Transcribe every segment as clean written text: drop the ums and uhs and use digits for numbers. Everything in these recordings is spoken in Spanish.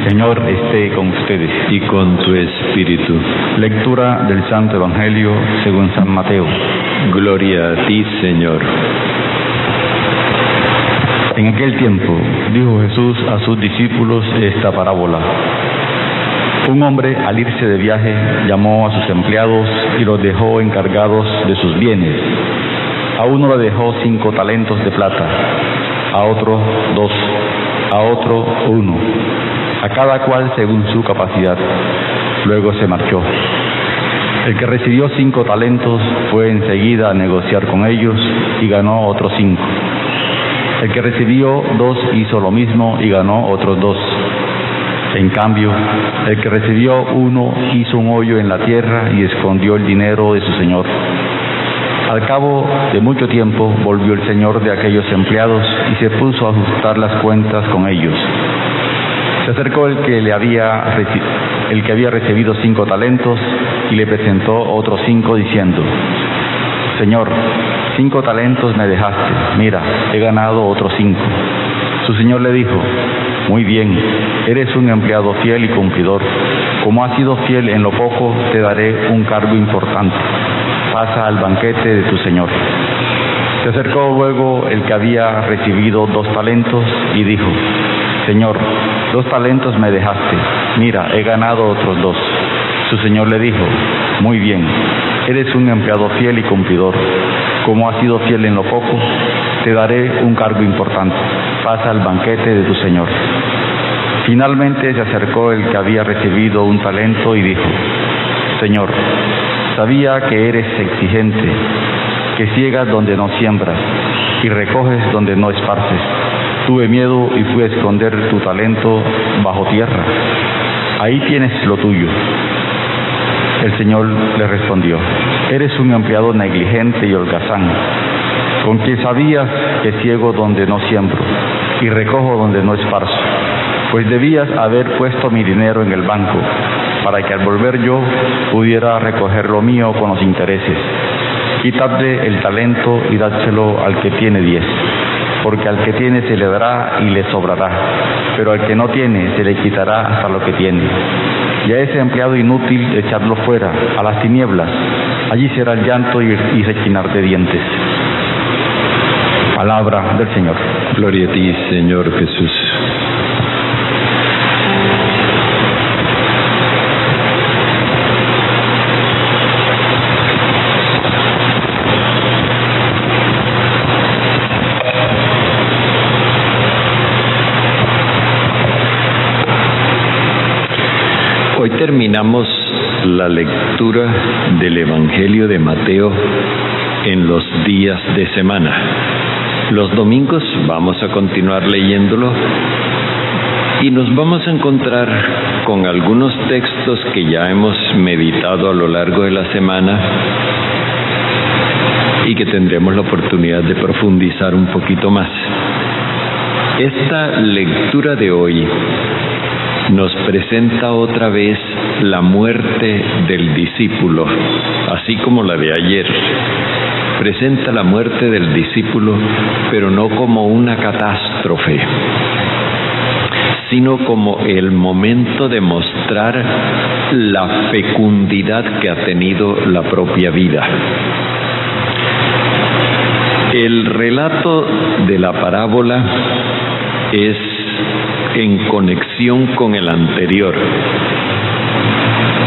Señor esté con ustedes. Y con tu espíritu. Lectura del Santo Evangelio según San Mateo. Gloria a ti, Señor. En aquel tiempo dijo Jesús a sus discípulos esta parábola. Un hombre, al irse de viaje, llamó a sus empleados y los dejó encargados de sus bienes. A uno le dejó 5 talentos de plata, a otro 2, a otro 1, a cada cual según su capacidad. Luego se marchó. El que recibió 5 talentos fue enseguida a negociar con ellos y ganó otros 5. El que recibió 2 hizo lo mismo y ganó otros 2. En cambio, el que recibió 1 hizo un hoyo en la tierra y escondió el dinero de su señor. Al cabo de mucho tiempo volvió el señor de aquellos empleados y se puso a ajustar las cuentas con ellos. Se acercó el que había recibido 5 talentos y le presentó otros 5 diciendo: Señor, 5 talentos me dejaste, mira, he ganado otros 5. Su señor le dijo: Muy bien, eres un empleado fiel y cumplidor. Como has sido fiel en lo poco, te daré un cargo importante. Pasa al banquete de tu señor. Se acercó luego el que había recibido 2 talentos y dijo: Señor, 2 talentos me dejaste, mira, he ganado otros 2. Su señor le dijo: Muy bien, eres un empleado fiel y cumplidor. Como has sido fiel en lo poco, te daré un cargo importante. Pasa al banquete de tu señor. Finalmente se acercó el que había recibido 1 talento y dijo: Señor, sabía que eres exigente, que ciegas donde no siembras y recoges donde no esparces. Tuve miedo y fui a esconder tu talento bajo tierra. Ahí tienes lo tuyo. El señor le respondió: Eres un empleado negligente y holgazán, con que sabías que ciego donde no siembro y recojo donde no esparzo. Pues debías haber puesto mi dinero en el banco, para que al volver yo pudiera recoger lo mío con los intereses. Quitadle el talento y dádselo al que tiene 10, porque al que tiene se le dará y le sobrará, pero al que no tiene se le quitará hasta lo que tiene. Y a ese empleado inútil echadlo fuera, a las tinieblas. Allí será el llanto y rechinar de dientes. Palabra del Señor. Gloria a ti, Señor Jesús. Hoy terminamos la lectura del Evangelio de Mateo en los días de semana. Los domingos vamos a continuar leyéndolo y nos vamos a encontrar con algunos textos que ya hemos meditado a lo largo de la semana y que tendremos la oportunidad de profundizar un poquito más. Esta lectura de hoy nos presenta otra vez la muerte del discípulo, así como la de ayer. Presenta la muerte del discípulo, pero no como una catástrofe, sino como el momento de mostrar la fecundidad que ha tenido la propia vida. El relato de la parábola es en conexión con el anterior.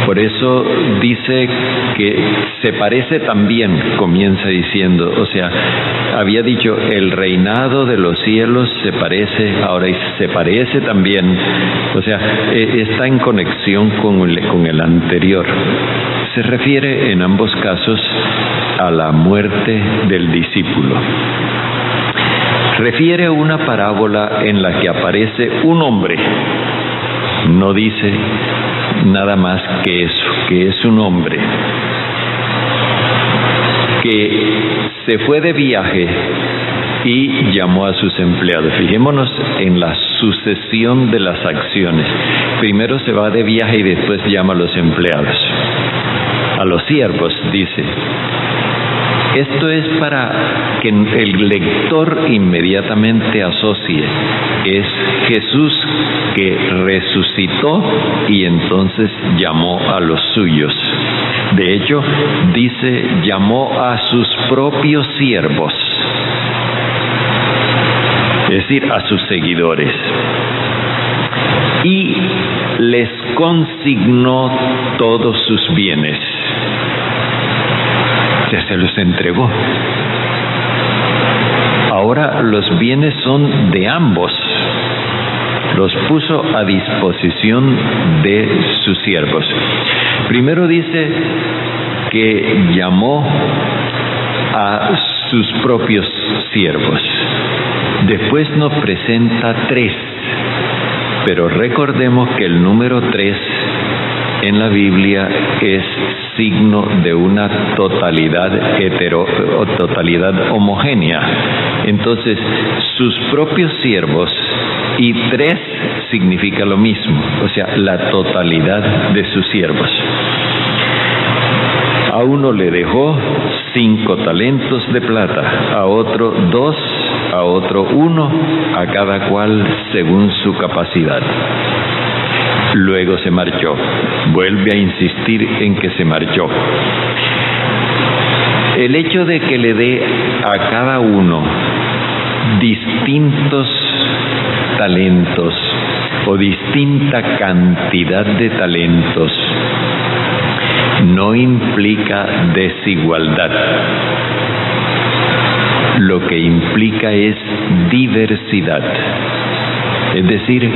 Por eso dice que se parece también, comienza diciendo, o sea, había dicho el reinado de los cielos se parece, ahora se parece también, o sea, está en conexión con el anterior. Se refiere en ambos casos a la muerte del discípulo. Refiere una parábola en la que aparece un hombre. No dice nada más que eso, que es un hombre que se fue de viaje y llamó a sus empleados. Fijémonos en la sucesión de las acciones. Primero se va de viaje y después llama a los empleados, a los siervos, dice. Esto es para que el lector inmediatamente asocie. Es Jesús que resucitó y entonces llamó a los suyos. De hecho, dice, llamó a sus propios siervos, es decir, a sus seguidores, y les consignó todos sus bienes. Ya se los entregó. Ahora los bienes son de ambos. Los puso a disposición de sus siervos. Primero dice que llamó a sus propios siervos. Después nos presenta 3. Pero recordemos que el número 3 en la Biblia es signo de una totalidad totalidad homogénea. Entonces, sus propios siervos y 3 significa lo mismo, o sea, la totalidad de sus siervos. A uno le dejó 5 talentos de plata, a otro 2, a otro 1, a cada cual según su capacidad. Luego se marchó. Vuelve a insistir en que se marchó. El hecho de que le dé a cada uno distintos talentos o distinta cantidad de talentos no implica desigualdad. Lo que implica es diversidad. Es decir,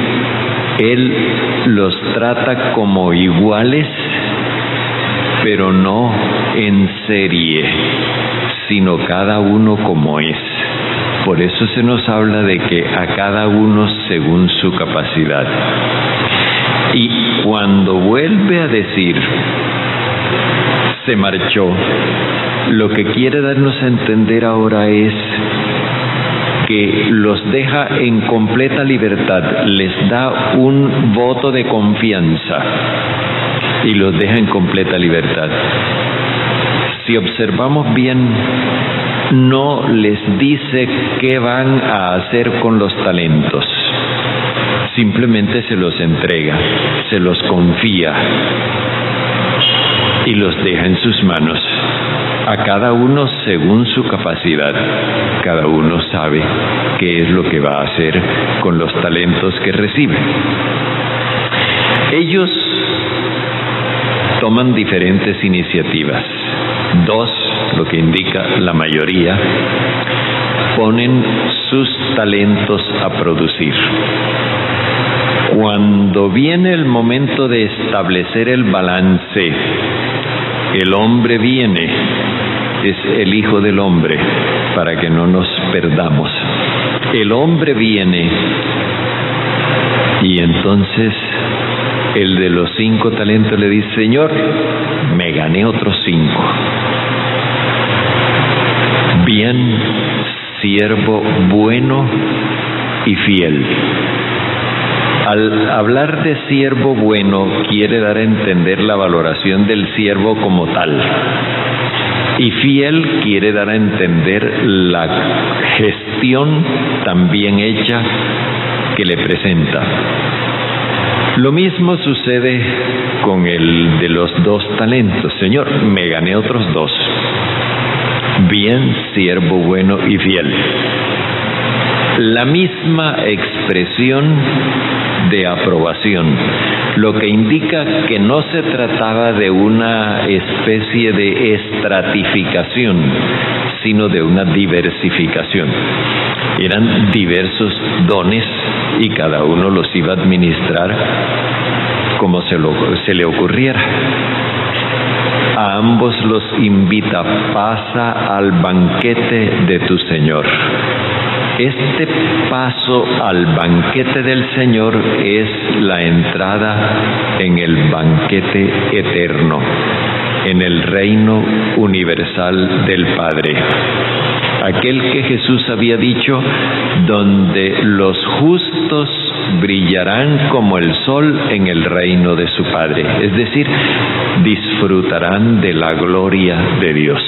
Él los trata como iguales, pero no en serie, sino cada uno como es. Por eso se nos habla de que a cada uno según su capacidad. Y cuando vuelve a decir, se marchó, lo que quiere darnos a entender ahora es que los deja en completa libertad, les da un voto de confianza y los deja en completa libertad. Si observamos bien, no les dice qué van a hacer con los talentos, simplemente se los entrega, se los confía y los deja en sus manos. A cada uno según su capacidad. Cada uno sabe qué es lo que va a hacer con los talentos que recibe. Ellos toman diferentes iniciativas. 2, lo que indica la mayoría, ponen sus talentos a producir. Cuando viene el momento de establecer el balance, el hombre viene, es el Hijo del Hombre, para que no nos perdamos. El hombre viene y entonces el de los 5 talentos le dice, Señor, me gané otros 5. Bien, siervo bueno y fiel. Al hablar de siervo bueno, quiere dar a entender la valoración del siervo como tal. Y fiel quiere dar a entender la gestión también hecha que le presenta. Lo mismo sucede con el de los 2 talentos. Señor, me gané otros 2. Bien, siervo bueno y fiel. La misma expresión de aprobación, lo que indica que no se trataba de una especie de estratificación, sino de una diversificación. Eran diversos dones y cada uno los iba a administrar como se le ocurriera. A ambos los invita, pasa al banquete de tu Señor. Este paso al banquete del Señor es la entrada en el banquete eterno, en el reino universal del Padre. Aquel que Jesús había dicho, donde los justos brillarán como el sol en el reino de su Padre, es decir, disfrutarán de la gloria de Dios.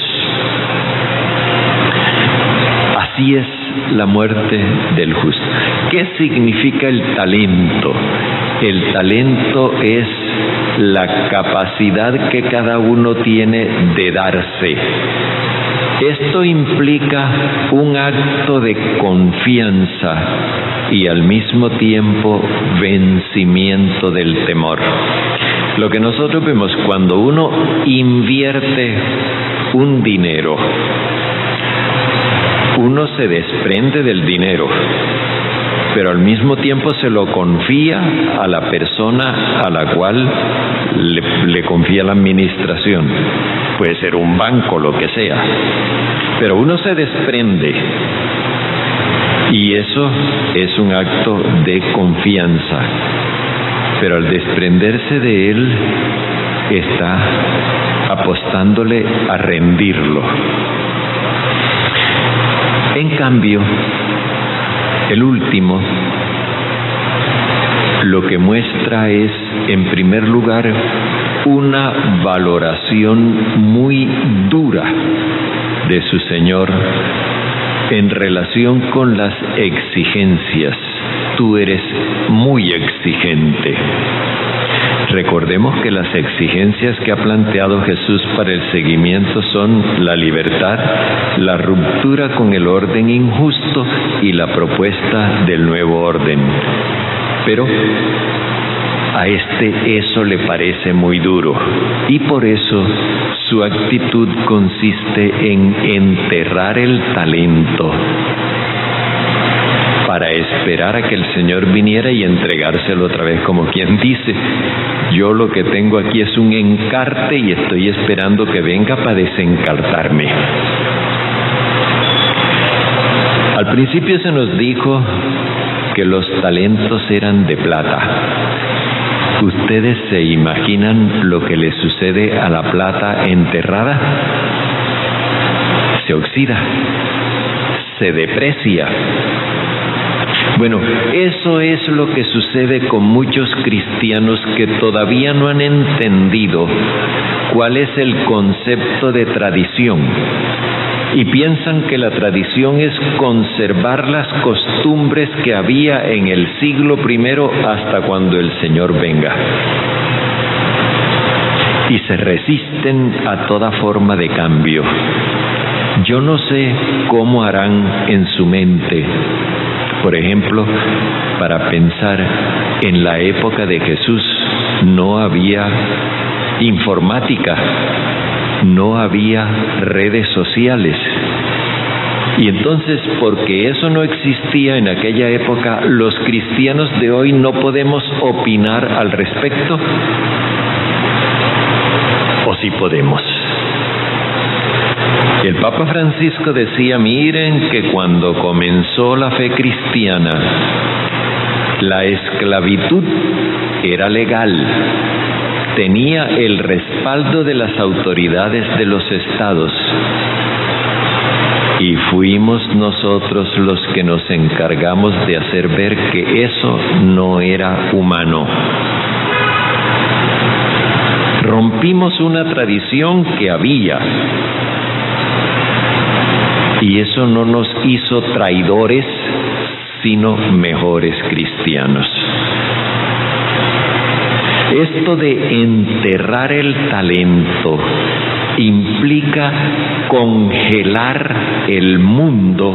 Así es la muerte del justo. ¿Qué significa el talento? El talento es la capacidad que cada uno tiene de darse. Esto implica un acto de confianza y al mismo tiempo vencimiento del temor. Lo que nosotros vemos cuando uno invierte un dinero, uno se desprende del dinero, pero al mismo tiempo se lo confía a la persona a la cual le confía la administración. Puede ser un banco, lo que sea, pero uno se desprende y eso es un acto de confianza, pero al desprenderse de él está apostándole a rendirlo. En cambio, el último lo que muestra es, en primer lugar, una valoración muy dura de su Señor en relación con las exigencias. Tú eres muy exigente. Recordemos que las exigencias que ha planteado Jesús para el seguimiento son la libertad, la ruptura con el orden injusto y la propuesta del nuevo orden. Pero a eso le parece muy duro y por eso su actitud consiste en enterrar el talento para esperar a que el Señor viniera y entregárselo otra vez, como quien dice: yo lo que tengo aquí es un encarte y estoy esperando que venga para desencartarme. Al principio se nos dijo que los talentos eran de plata. ¿Ustedes se imaginan lo que le sucede a la plata enterrada? Se oxida, se deprecia. Bueno, eso es lo que sucede con muchos cristianos que todavía no han entendido cuál es el concepto de tradición y piensan que la tradición es conservar las costumbres que había en el siglo I hasta cuando el Señor venga. Y se resisten a toda forma de cambio. Yo no sé cómo harán en su mente, por ejemplo, para pensar, en la época de Jesús no había informática, no había redes sociales. Y entonces, porque eso no existía en aquella época, los cristianos de hoy no podemos opinar al respecto. ¿O sí podemos? El Papa Francisco decía: miren que cuando comenzó la fe cristiana, la esclavitud era legal, tenía el respaldo de las autoridades de los estados, y fuimos nosotros los que nos encargamos de hacer ver que eso no era humano. Rompimos una tradición que había, y eso no nos hizo traidores, sino mejores cristianos. Esto de enterrar el talento implica congelar el mundo,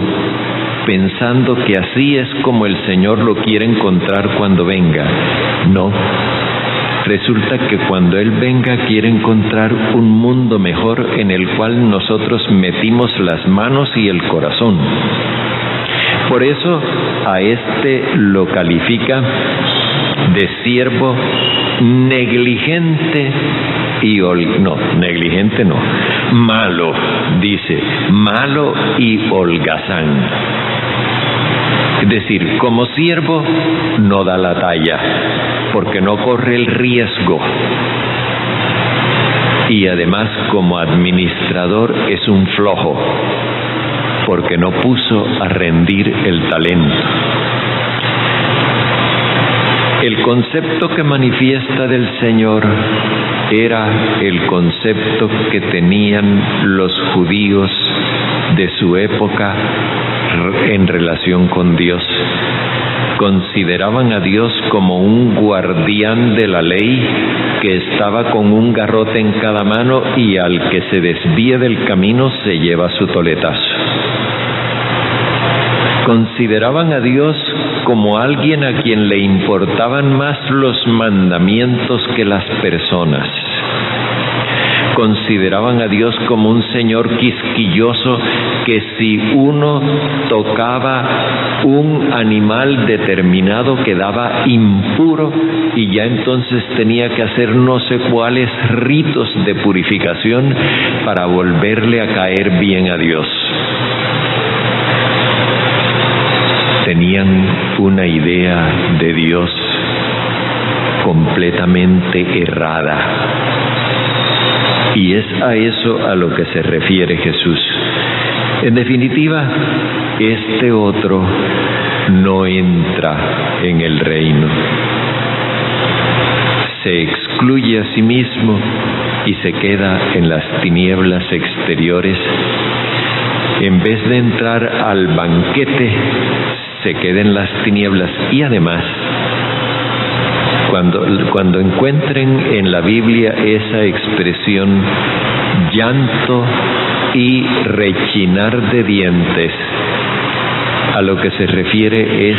pensando que así es como el Señor lo quiere encontrar cuando venga. No. Resulta que cuando Él venga quiere encontrar un mundo mejor en el cual nosotros metimos las manos y el corazón. Por eso a lo califica de siervo negligente y malo, dice, malo y holgazán. Es decir, como siervo no da la talla, porque no corre el riesgo. Y además, como administrador es un flojo, porque no puso a rendir el talento. El concepto que manifiesta del Señor era el concepto que tenían los judíos de su época en relación con Dios. Consideraban a Dios como un guardián de la ley que estaba con un garrote en cada mano y al que se desvíe del camino se lleva su toletazo. Consideraban a Dios como alguien a quien le importaban más los mandamientos que las personas. Consideraban a Dios como un señor quisquilloso que si uno tocaba un animal determinado quedaba impuro y ya entonces tenía que hacer no sé cuáles ritos de purificación para volverle a caer bien a Dios. Tenían una idea de Dios completamente errada. Y es a eso a lo que se refiere Jesús. En definitiva, este otro no entra en el reino. Se excluye a sí mismo y se queda en las tinieblas exteriores. En vez de entrar al banquete, se queda en las tinieblas. Y además, cuando encuentren en la Biblia esa expresión llanto y rechinar de dientes, a lo que se refiere es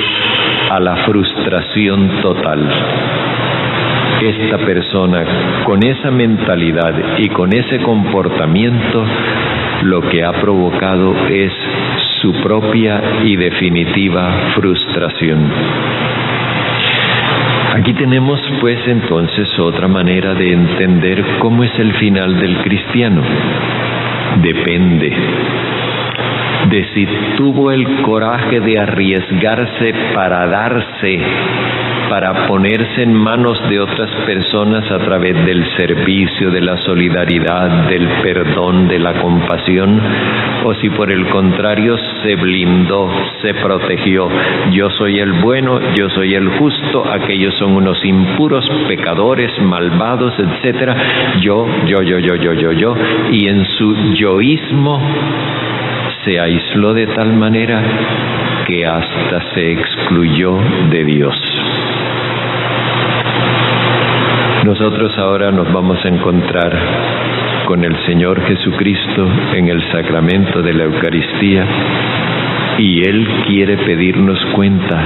a la frustración total. Esta persona con esa mentalidad y con ese comportamiento lo que ha provocado es su propia y definitiva frustración. Aquí tenemos pues entonces otra manera de entender cómo es el final del cristiano. Depende de si tuvo el coraje de arriesgarse para darse, para ponerse en manos de otras personas a través del servicio, de la solidaridad, del perdón, de la compasión, o si por el contrario se blindó, se protegió. Yo soy el bueno, yo soy el justo, aquellos son unos impuros, pecadores, malvados, etcétera. Yo, y en su yoísmo se aisló de tal manera que hasta se excluyó de Dios. Nosotros ahora nos vamos a encontrar con el Señor Jesucristo en el sacramento de la Eucaristía y Él quiere pedirnos cuenta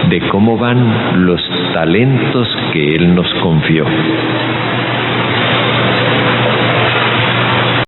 de cómo van los talentos que Él nos confió.